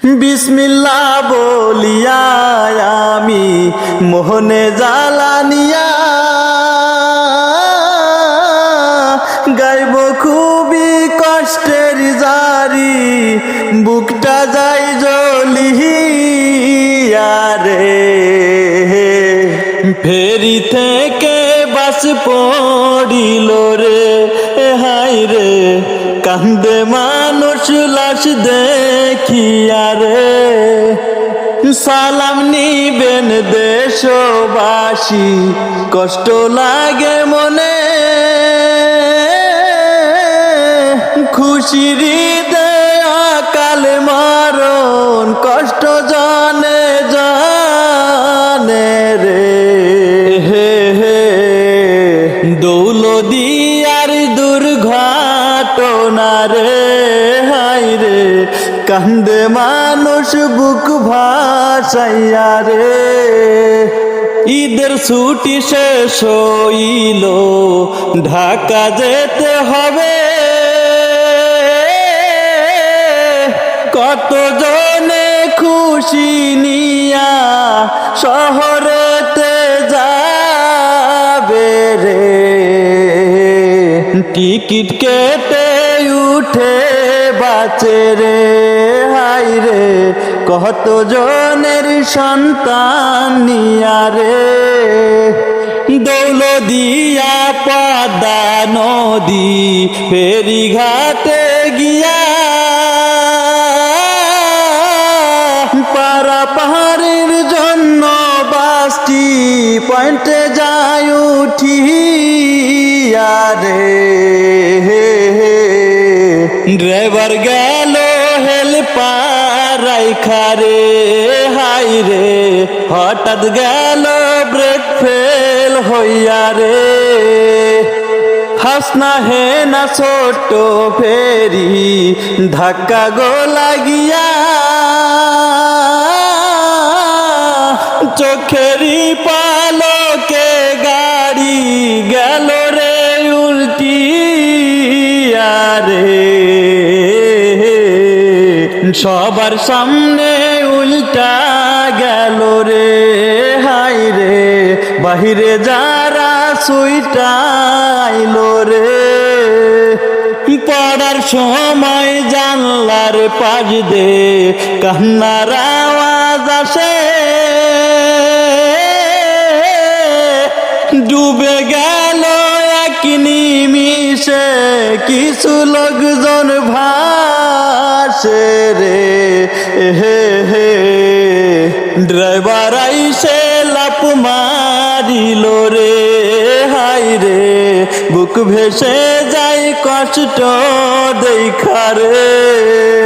বিসমিল্লাহ বলিয়া আমি মোহনে জ্বালানিয়া গাইব খুবই কষ্টের জারি, বুকটা যাই জ্বলিয়া রে। ফেরি থেকে বাস পড়িল রে, হাই রে কান্দে মানুষ লাশ দেখিয়া রে। সালাম নিবেন দেশবাসী, কষ্ট লাগে মনে, খুশির অকাল মরণ কষ্ট জানে জানে রে। দৌলদিয়ার দুর্ঘটনা রে, হাই রে কান্দে মানুষ বুক ভাসাইয়া রে। ঈদের ছুটি শেষ হইল, ঢাকা যেতে হবে, কত জনে খুশি নিয়া শহরেতে যাবে রে। টিকিট কেটে উঠে বাঁচে রে, হাই রে কত জনের সন্তান নিয়া রে। দৌলদিয়া পদ্মা নদী ফেরিঘাটে গিয়া পারাপারের জন্য বাসটি পয়েন্টে যায় উঠিয়া রে। ড্রাইভার গেল হেল্পার রাইখা রে, হাই রে হঠাৎ গেল ব্রেক ফেল হইয়া রে। হাসনা হে না ছোট ফেরি ধাক্কা গো লাগিয়া, চোখেরই পালকে গাড়ি গেল রে উল্টিয়া রে। সবার সামনে উল্টা গেল রে, হাই রে বাহিরে যারা সুইটাইল রে। পড়ার সময় জানলার পাশ দে কান্নার আওয়াজ আসে, ডুবে গেল এক নিমিষে কিছু লোকজন ভাসে রে। ড্রাইভার আইসে লাপ মারিল রে, হাই রে বুক ভেসে যায় কষ্ট দেখা রে।